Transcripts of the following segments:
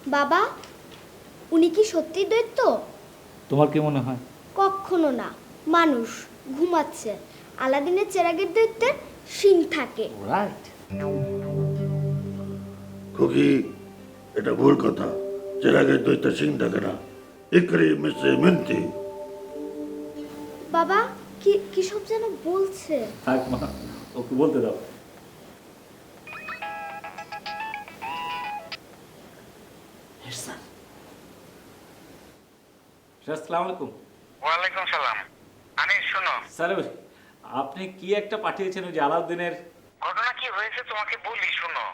বাবা, উনি কি সত্যি দৈত্য? তোমার কি মনে হয়? কখনো না, মানুষ ঘুমাচ্ছে। আলাদিনের চেরাগের দৈত্যের শিং থাকে। রাইট। খুকি, এটা ভুল কথা। চেরাগের দৈত্য সিং থাকে না। ইকরি মিসে মিনতি। বাবা কি কি সব যেন বলছে। থাক মা, ওকে বলতে দাও। আসসালামু আলাইকুম। ওয়ালাইকুম সালাম। আনিস শোনো, স্যার, আপনি কি একটা পাঠিয়েছেন ওই যে আলাউদ্দিনের? ঘটনা কি হয়েছে তোমাকে বলি, শোনো।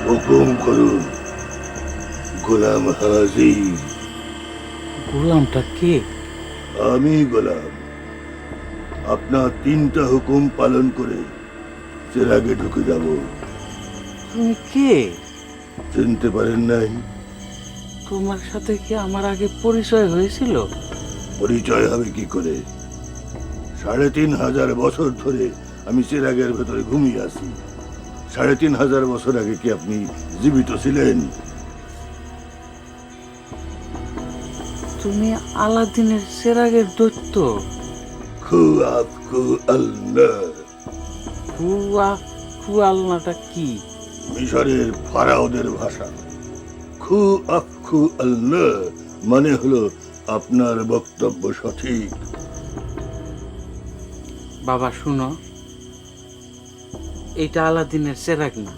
হুকুম করুন গোলাম হাজির। গোলামটা কে? আমি গোলাম। আপনার 3টা হুকুম পালন করে চেরাগে ঢুকে যাব। তুমি কে? চিনতে পারেন নাই? তোমার সাথে কি আমার আগে পরিচয় হয়েছিল? পরিচয় হবে কি করে? ৩,৫০০ বছর ধরে আমি চেরাগের ভেতরে ঘুমিয়ে আছি। ৩,৫০০ বছর আগে কি আপনি জীবিত ছিলেন? তুমি আলাদিনের চেরাগের দৈত্য? খু আফকু আল্লাহ। খুয়ালনাটা কি? মিশরের ফারাওদের ভাষা। খু আফকু আল্লাহ মানে হলো আপনার বক্তব্য সঠিক। বাবা শুনো, এটা আলাদিনের চেরাগ না,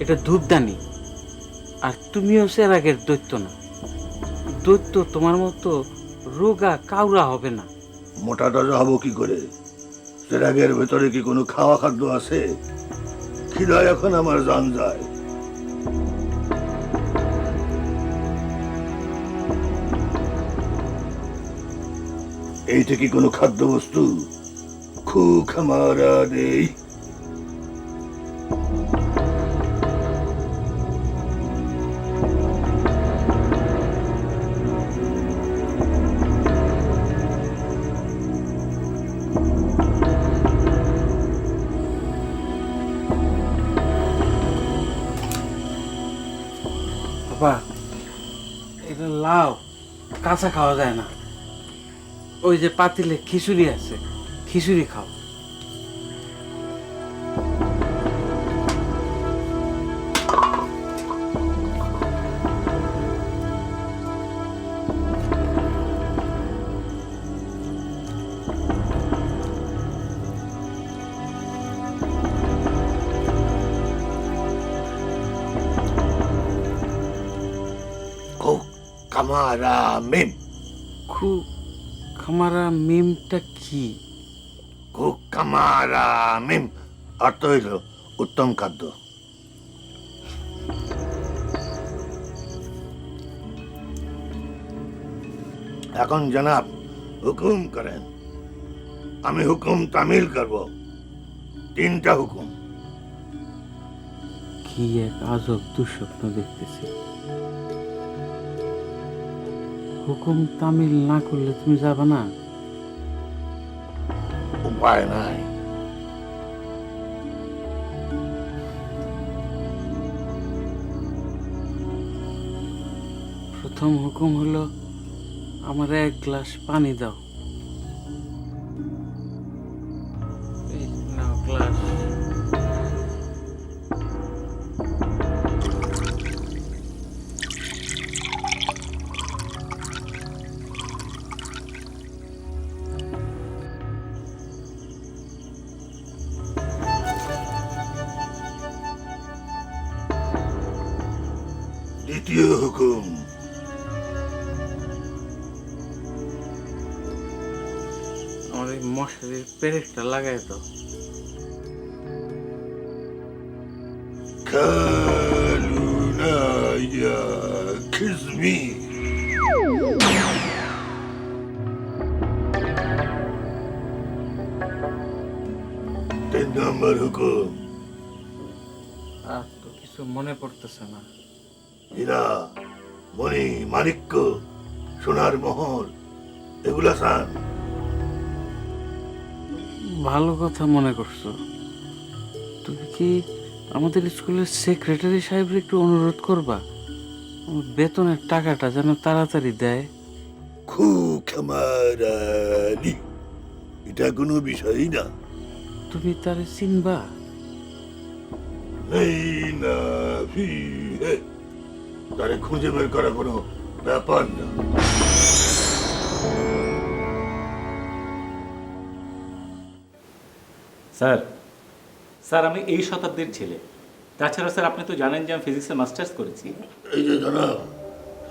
এটা ধূপদানি। আর তুমিও চেরাগের দৈত্য না। দৈত্য তোমার মতো রোগা কাউরা হবে না। মোটা তাজা হবো কি করে? চেরাগের ভেতরে কি কোনো খাওয়া খাদ্য আছে? খিদায় এখন আমার জান যায়। এইটা কি কোনো খাদ্য বস্তু? খু খামারা দেই। বাবা, এটা লাউ, কাঁচা খাওয়া যায় না। ওই যে পাতিলে খিচুড়ি আছে, খিচুড়ি খাও। খু খামারা মিম। খামারা মিমটা কি? খু খামারা মিম অর্থ হইল উত্তম খাদ্য। এখন জনাব হুকুম করেন। আমি হুকুম তামিল করব। 3টা হুকুম। কি এক আজব দুঃস্বপ্ন দেখতেছি। হুকুম তামিল না করলে তুমি যাবে না? উপায় নাই। প্রথম হুকুম হলো আমার এক গ্লাস পানি দাও। এই নাও গ্লাস। দ্বিতীয় হুকুম, আমার এই মশারির পেরেকটা লাগাই দাও। খালুনাইয়া খিজমি। তিন নম্বর হুকুম, আর তো কিছু মনে পড়তেছে না। হীরা, মণি, মাণিক্য, সোনার মোহর এগুলা সান। ভালো কথা মনে করছো। তুমি কি আমাদের স্কুলের সেক্রেটারি সাহেবের একটু অনুরোধ করবা আমার বেতনের টাকাটা যেন তাড়াতাড়ি দেয়? খু খামারালি, এটা কোনো বিষয়ই না। তুমি তারে চিনবা? এই না ফি হে, তারে খুঁজে বের করা কোনো ব্যাপার না। স্যার, স্যার আমি এই শতাব্দীর ছেলে। তাছাড়া স্যার আপনি তো জানেন যে আমি ফিজিক্সে মাস্টার্স করেছি। এই যে জনাব,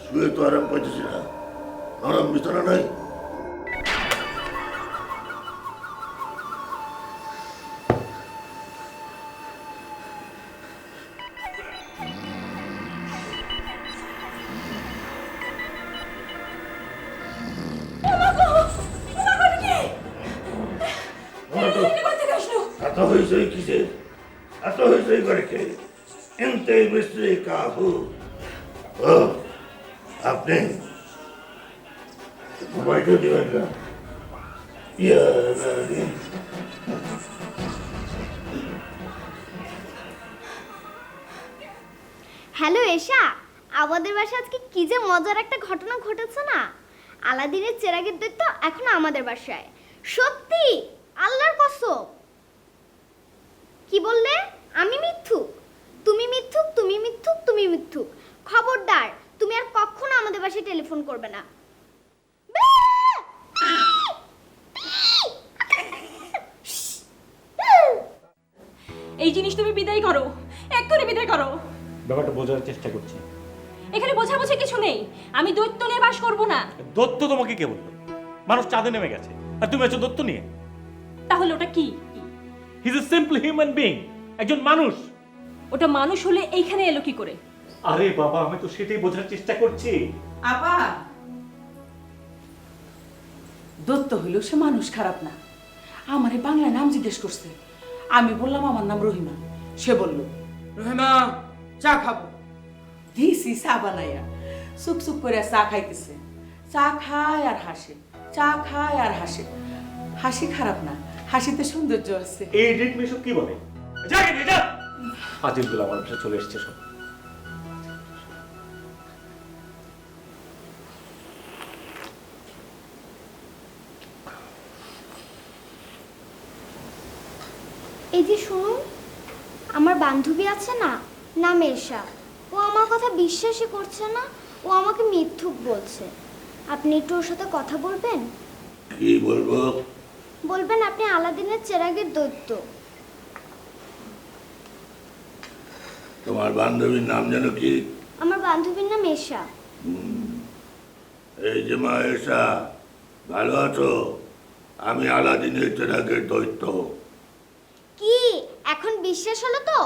শুয়ে তো আরাম পাইতেছি না, নরম বিছানা নাই। এত হয়েছে কিসে? এত হয়েছে করে কে? এনতে মিস্ত্রি কাহু। ও আপনি মোবাইলটা দিবেন না? ইয়া রানি। হ্যালো এশা, আমাদের বাসায় আজকে কি যে মজার একটা ঘটনা ঘটেছে না। আলাদিনের চেরাগের দৈত্য এখন আমাদের বাসায়। সত্যি, আল্লাহর কসম। কি বললে? আমি মিথ্যুক? তুমি মিথ্যুক, তুমি মিথ্যুক, তুমি মিথ্যুক। খবরদার, তুমি আর কখনো আমাদের বাসায় টেলিফোন করবে না। এই জিনিস তুমি বিদায় করো, এক্ষুনি বিদায় করো। ব্যাপারটা বোঝার চেষ্টা করছি। এখানে বোঝাবুঝি কিছু নেই। আমি দৈত্য নিয়ে বাস করব না। দত্ত তোমাকে কে বললো? মানুষ চাঁদে নেমে গেছে আর তুমি আছো দত্ত নিয়ে। তাহলে ওটা কি? He is a simple human being, একজন মানুষ। ওটা মানুষ হলে এইখানে এলো কি করে? আরে বাবা, আমি তো সেটাই বোঝার চেষ্টা করছি। আপা, দত্ত হইল সে মানুষ খারাপ না। আমারে বাংলায় নাম জিজ্ঞেস করছে। আমি বললাম আমার নাম রহিমা। সে বলল রহিমা চা খাবো। দিছি চা বানাইয়া চুপ চুপ করে চা খাইতেছে। চা খায় আর হাসে, চা খায় আর হাসে। হাসি খারাপ না, হাসিতে সৌন্দর্য আছে। এই রেড মেশক কি বলে? যাকে নিয়ে যা। ফাজিলগুলো আমার কাছে চলে এসেছে সব। এই যে শুনুন, আমার বান্ধবী আছে না, নাম এশা। ও আমার কথা বিশ্বাসই করছে না, ও আমাকে মিথ্যুক বলছে। আপনি একটু ওর সাথে কথা বলবেন? কি বলবো? বলবেন আপনি আলাদিনের চেরাগের দৈত্য। তোমার বান্ধবীর নাম যেন কি? আমার বান্ধবীর নাম এশা। এই যে মা এসা, ভালো আছো? আমি আলাদিনের চেরাগের দৈত্য। কি এখন বিশ্বাস হলো তো?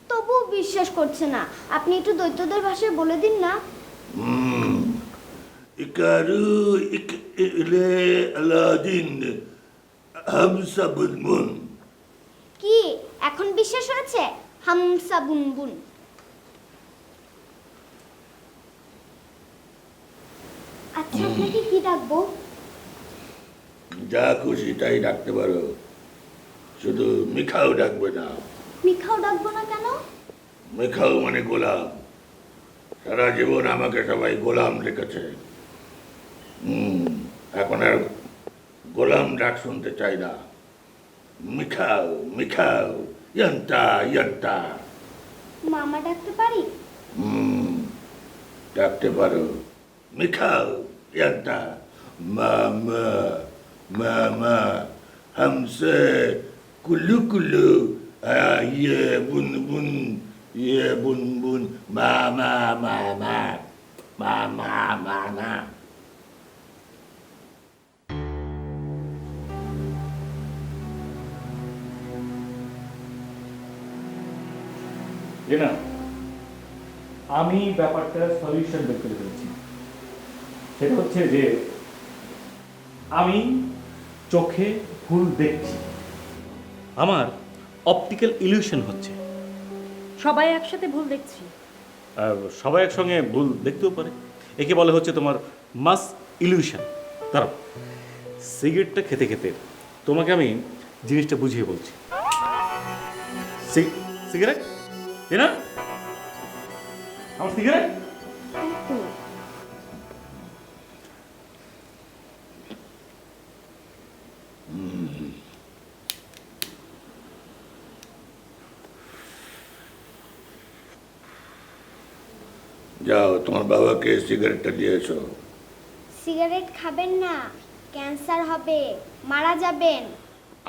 তবুও বিশ্বাস করছে না। আপনি একটু দৈত্যদের ভাষায় বলে দিন না। ইকারু ইক ইলে আলাদিন হামসা বুনবুন। কি এখন বিশ্বাস হয়েছে? হামসা বুনবুন। আচ্ছা, আপনাকে কি ডাকবো? যা খুশি তাই ডাকতে পারো, শুধু মিখাও ডাকবে না। মিখাও ডাকবো না কেন? মিখাও মানে গোলাম, সারা জীবন আমাকে সবাই গোলাম রেখেছে। এখন আর গোলাম ডাক শুনতে চাই না। মিখাও মিখাও, ইয়ান্তা ইয়ান্তা। মামা ডাকতে পারি? ডাকতে পারো। মিখাও ইয়ান্তা। মামা মামা हमसे कुल्लू कुल्लू, ये बुन बुन, ये बुन बुन, मामा मामा मामा मामा। না, আমি ব্যাপারটা সলিউশন বের করে ফেলেছি। সেটা হচ্ছে যে আমি চোখে ভুল দেখছি, আমার অপটিক্যাল ইলিউশন হচ্ছে। সবাই একসাথে ভুল দেখছি। সবাই একসঙ্গে ভুল দেখতেও পারে, একে বলে হচ্ছে তোমার মাস ইলিউশন। দাঁড়াও, সিগারেটটা খেতে খেতে তোমাকে আমি জিনিসটা বুঝিয়ে বলছি। সিগারেট না, আমার সিগারেট। যাও তোমার বাবাকে সিগারেটটা দিয়েছো। সিগারেট খাবেন না, ক্যান্সার হবে, মারা যাবেন।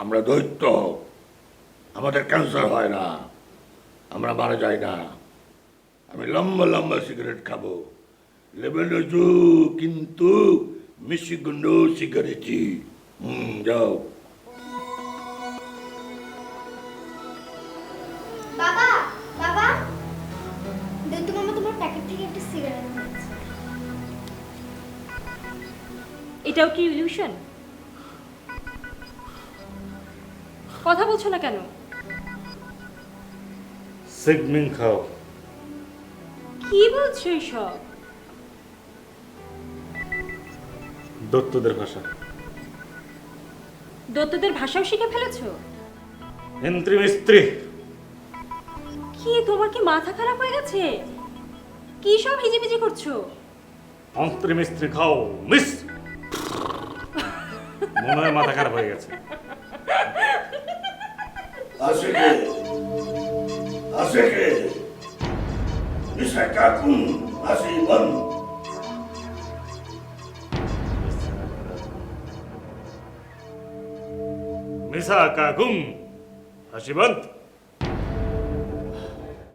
আমরা দৈত্য, আমাদের ক্যান্সার হয় না, আমরা মারা যাই না। আমি লম্বা লম্বা সিগারেট খাবো, লেবেলজু কিন্তু মিশিগুন্ড সিগারেটি। যাও। বাবা বাবা, দৈত্য মামা তোমার প্যাকেট থেকে একটা সিগারেট নিয়েছে। এটাও কি ইলিউশন? কথা বলছো না কেন? সিগমিং খাও। কি বলছো এসব? দত্তদের ভাষা। দত্তদের ভাষাও শিখে ফেলেছো? যন্ত্রী মিস্ত্রি। কি তোমার কি মাথা খারাপ হয়ে গেছে? কি সব হিজিবিজি করছো? যন্ত্রী মিস্ত্রি খাও মিস। মনে হয় মাথা খারাপ হয়ে গেছে। আসে কে? আসে কে? মিশা কাকুন আসি বন। মিসা কাকুম হাসিবন্ত।